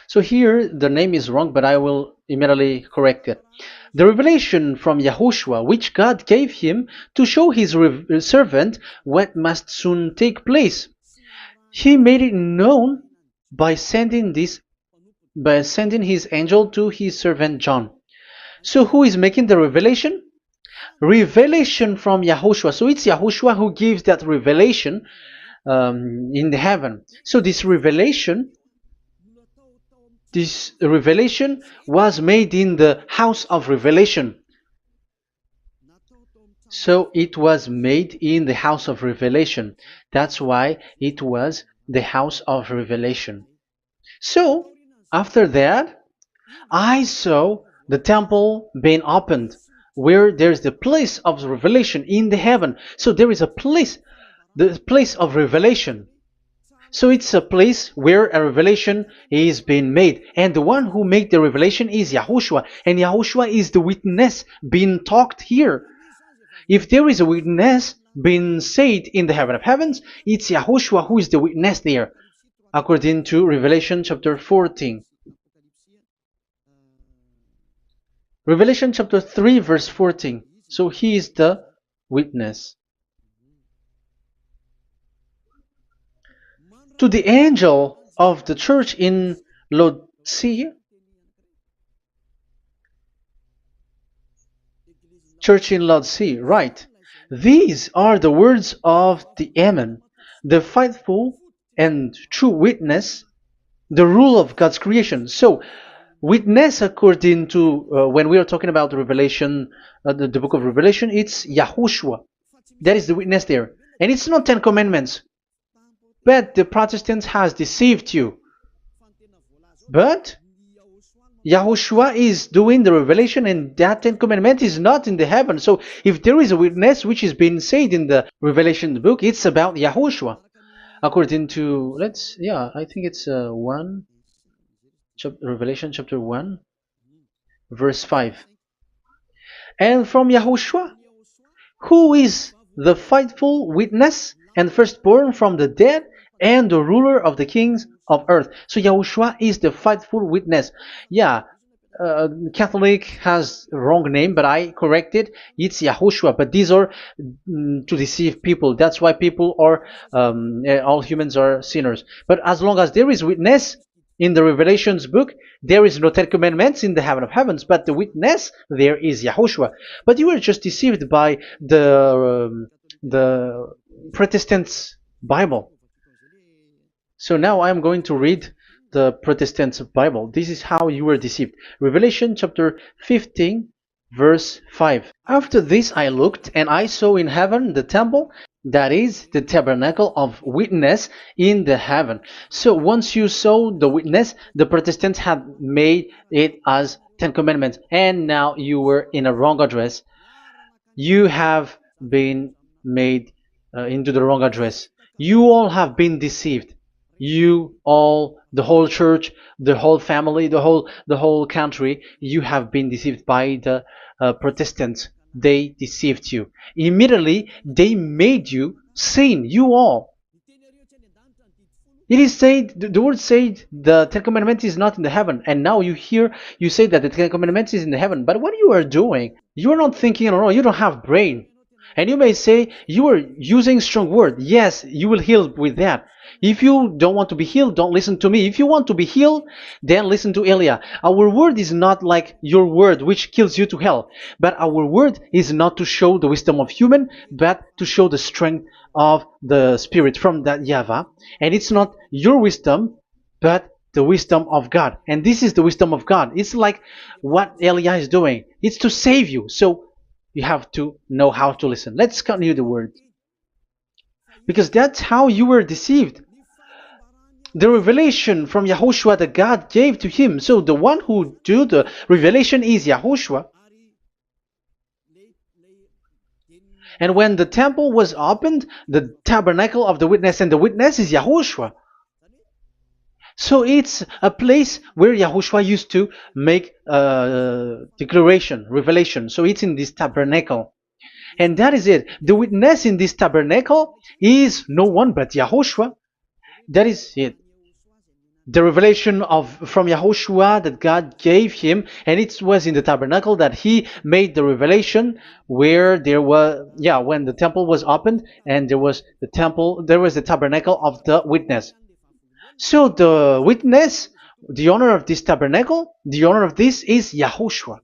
So here the name is wrong, but I will immediately correct it. The revelation from YAHOSHUAH, which God gave him to show his servant what must soon take place. He made it known by sending his angel to his servant John. So who is making the revelation? Revelation from YAHOSHUAH. So it's YAHOSHUAH who gives that revelation in the heaven. So this revelation was made in the house of revelation. So it was made in the house of revelation. That's why it was the house of revelation. So, after that, I saw the temple being opened, where there's the place of revelation in the heaven. So there is a place, the place of revelation. So it's a place where a revelation is being made. And the one who made the revelation is YAHOSHUAH. And YAHOSHUAH is the witness being talked here. If there is a witness being said in the heaven of heavens, it's YAHOSHUAH who is the witness there, according to Revelation chapter 14. Revelation chapter 3 verse 14. So he is the witness. To the angel of the church in Laodicea, church in Laodicea, right? These are the words of the Amen, the faithful and true witness, the rule of God's creation. So, witness according to when we are talking about the Revelation, the book of Revelation, it's YAHOSHUAH. That is the witness there, and it's not 10 Commandments. But the Protestants has deceived you. But YAHOSHUAH is doing the revelation, and that 10 Commandment is not in the heaven. So if there is a witness which is being said in the Revelation book, it's about YAHOSHUAH. According to, I think it's Revelation chapter 1, verse 5. And from YAHOSHUAH, who is the faithful witness and firstborn from the dead and the ruler of the kings of earth. So YAHOSHUAH is the faithful witness. Catholic has wrong name, but I corrected. It's YAHOSHUAH. But these are to deceive people. That's why people are all humans are sinners. But as long as there is witness in the Revelations book, there is no 10 Commandments in the heaven of heavens, but the witness there is YAHOSHUAH. But you were just deceived by the Protestants' Bible. So now I am going to read the Protestants' Bible. This is how you were deceived. Revelation chapter 15, verse 5. After this I looked, and I saw in heaven the temple, that is the tabernacle of witness in the heaven. So once you saw the witness, the Protestants had made it as 10 Commandments, and now you were in a wrong address. You have been made into the wrong address. You all have been deceived. You all, the whole church, the whole family, the whole country, you have been deceived by the Protestants. They deceived you. Immediately, they made you sin, you all. It is said, the word said, the 10 Commandments is not in the heaven. And now you say that the 10 Commandments is in the heaven. But what you are doing, you are not thinking at all. You don't have brain. And you may say, you are using strong word. Yes, you will heal with that. If you don't want to be healed, don't listen to me. If you want to be healed, then listen to Elia. Our word is not like your word, which kills you to hell. But our word is not to show the wisdom of human, but to show the strength of the Spirit from that YAHVAH. And it's not your wisdom, but the wisdom of God. And this is the wisdom of God. It's like what Elia is doing. It's to save you. So you have to know how to listen. Let's continue the word. Because that's how you were deceived. The revelation from YAHOSHUAH that God gave to him. So the one who do the revelation is YAHOSHUAH. And when the temple was opened, the tabernacle of the witness, and the witness is YAHOSHUAH. So it's a place where YAHOSHUAH used to make declaration, revelation. So it's in this tabernacle. And that is it. The witness in this tabernacle is no one but YAHOSHUAH. That is it. The revelation from YAHOSHUAH that God gave him, and it was in the tabernacle that he made the revelation, where there was, when the temple was opened, and there was the tabernacle of the witness. So the witness, the owner of this tabernacle, the owner of this is YAHOSHUAH,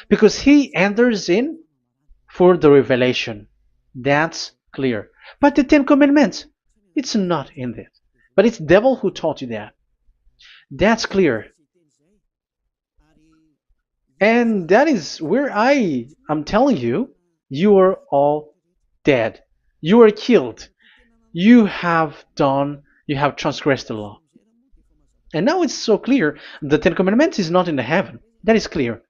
because he enters in for the revelation. That's clear. But the 10 Commandments, it's not in it. But it's the devil who taught you that. That's clear. And that is where I am telling you, you are all dead. You are killed. You have done You have transgressed the law. And now it's so clear. The Ten Commandments is not in the heaven. That is clear.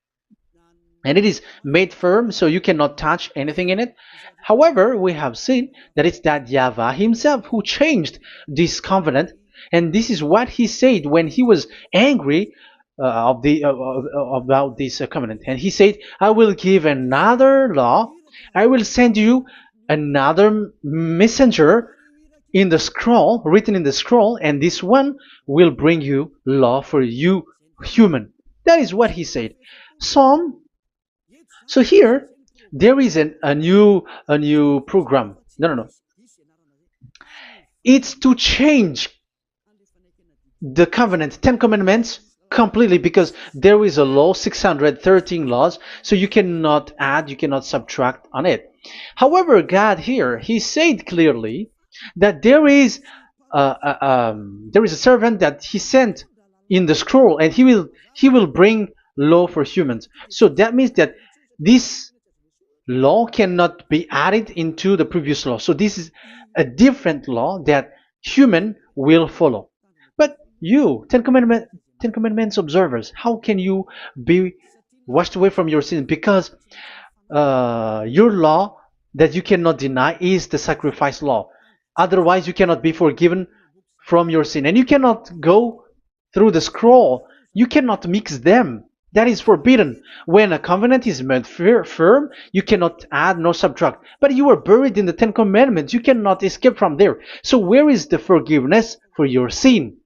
And it is made firm, so you cannot touch anything in it. However, we have seen that it's that YAHVAH himself who changed this covenant, and this is what he said when he was angry about this covenant. And he said, "I will give another law. I will send you another messenger in the scroll, written in the scroll, and this one will bring you law for you, human." That is what he said. Psalm so here there is a new program. No. It's to change the covenant, Ten Commandments completely, because there is a law, 613 laws, so you cannot add, you cannot subtract on it. However, God here, He said clearly that there is a servant that He sent in the scroll, and He will bring law for humans. So that means that this law cannot be added into the previous law. So this is a different law that human will follow. But you, Ten Commandments observers, how can you be washed away from your sins? Because your law that you cannot deny is the sacrifice law. Otherwise, you cannot be forgiven from your sin. And you cannot go through the scroll. You cannot mix them. That is forbidden. When a covenant is made firm, you cannot add nor subtract. But you are buried in the Ten Commandments. You cannot escape from there. So where is the forgiveness for your sin?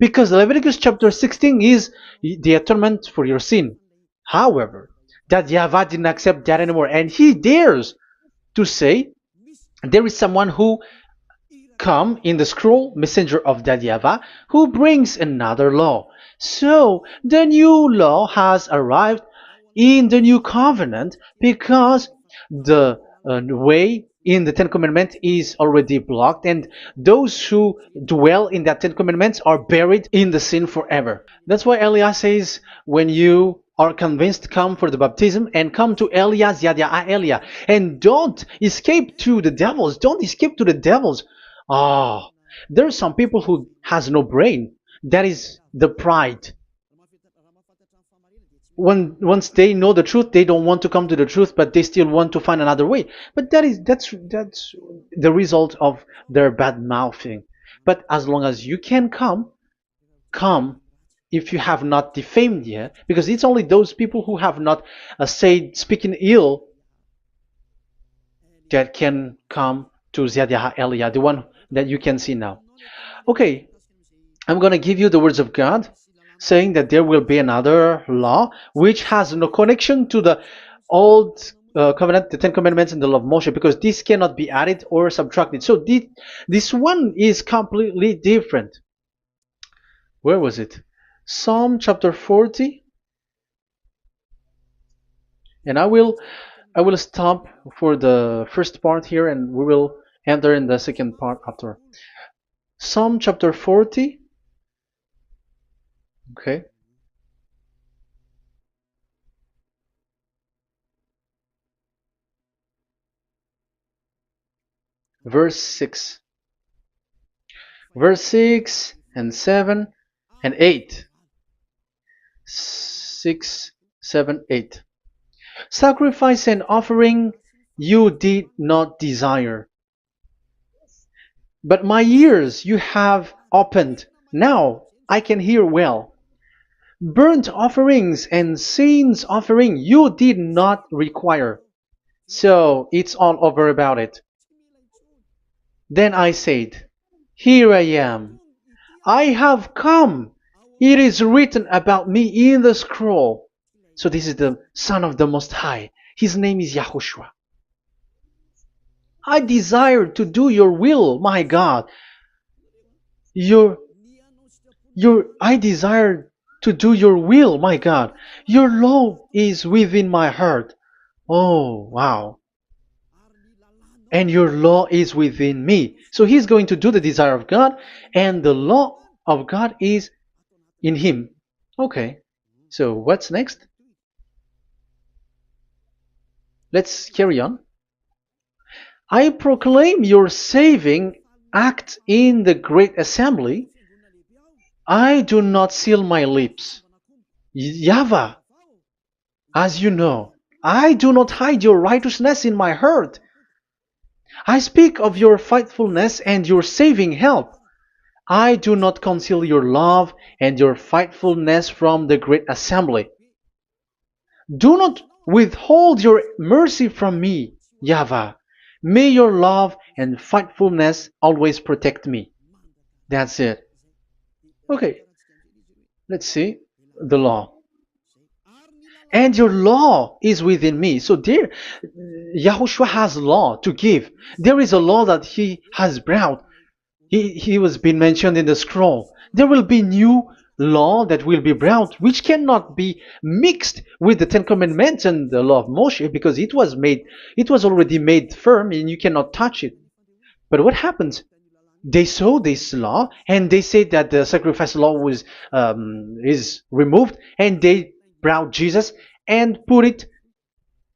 Because Leviticus chapter 16 is the atonement for your sin. However, that YAHVAH didn't accept that anymore. And he dares to say there is someone who come in the scroll, messenger of that YAHVAH, who brings another law. So the new law has arrived in the new covenant because the way in the Ten Commandments is already blocked, and those who dwell in that Ten Commandments are buried in the sin forever. That's why Elias says, when you are convinced, come for the baptism and come to Elias, Elia, and don't escape to the devils. Don't escape to the devils. Ah, there are some people who has no brain. That is the pride. Once they know the truth, they don't want to come to the truth, but they still want to find another way. But that's the result of their bad mouthing. But as long as you can come if you have not defamed yet, because it's only those people who have not said speaking ill that can come to Ziadiah Elia, the one that you can see now. Okay, I'm going to give you the words of God, saying that there will be another law which has no connection to the old covenant, the Ten Commandments and the law of Moshe, because this cannot be added or subtracted. So this one is completely different. Where was it? Psalm chapter 40. And I will stop for the first part here, and we will enter in the second part after. Psalm chapter 40. Okay. Verse 6. Verse 6 and 7 and 8. 6, 7, 8. Sacrifice and offering you did not desire, but my ears you have opened. Now I can hear well. Burnt offerings and sins offering you did not require. So it's all over about it. Then I said, here I am. I have come. It is written about me in the scroll. So this is the Son of the Most High. His name is YAHOSHUAH. I desire to do your will, my God. I desire to do your will, my God. Your law is within my heart. Oh, wow. And your law is within me. So he's going to do the desire of God, and the law of God is in him. Okay. So what's next? Let's carry on. I proclaim your saving act in the great assembly, I do not seal my lips. YAHVAH, as you know, I do not hide your righteousness in my heart. I speak of your faithfulness and your saving help. I do not conceal your love and your faithfulness from the great assembly. Do not withhold your mercy from me, YAHVAH. May your love and faithfulness always protect me. That's it. Okay, let's see the law. And your law is within me. So there, Yahushua has law to give. There is a law that he has brought. He was being mentioned in the scroll. There will be new law that will be brought, which cannot be mixed with the Ten Commandments and the law of Moshe, because it was already made firm, and you cannot touch it. But what happens? They saw this law, and they said that the sacrifice law was is removed, and they brought Jesus and put it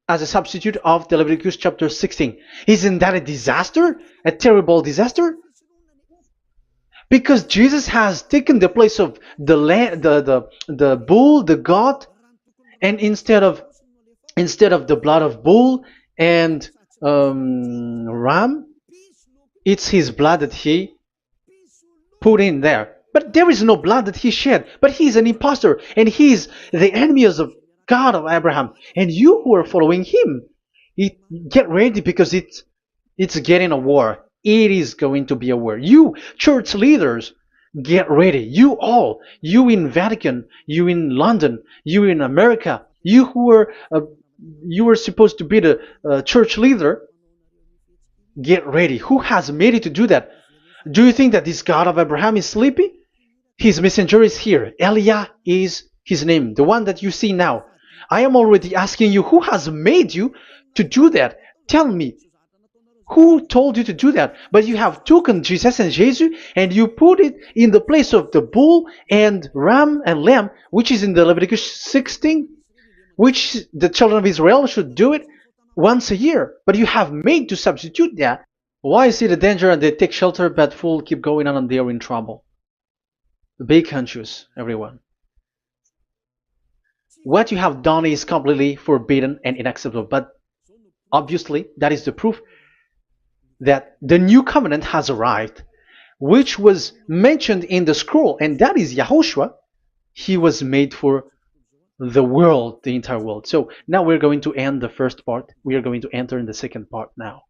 as a substitute of the Leviticus chapter 16. Isn't that a disaster? A terrible disaster? Because Jesus has taken the place of the bull, the goat, and instead of the blood of bull and ram, it's his blood that he put in there. But there is no blood that he shed. But he is an impostor, and he is the enemy of God of Abraham. And you who are following him, get ready, because it's getting a war. It is going to be a war. You church leaders, get ready. You all, you in Vatican, you in London, you in America, you are supposed to be the church leader. Get ready. Who has made it to do that? Do you think that this God of Abraham is sleepy? His messenger is here. Eliah is his name, the one that you see now. I am already asking you, who has made you to do that? Tell me. Who told you to do that? But you have taken Jesus and Jesus, and you put it in the place of the bull and ram and lamb, which is in the Leviticus 16, which the children of Israel should do it once a year. But you have made to substitute that. Why is it a danger and they take shelter, but fool keep going on and they are in trouble? Be conscious, everyone. What you have done is completely forbidden and unacceptable. But obviously, that is the proof that the new covenant has arrived, which was mentioned in the scroll, and that is Yahushua. He was made for the world, the entire world. So now we're going to end the first part. We are going to enter in the second part now.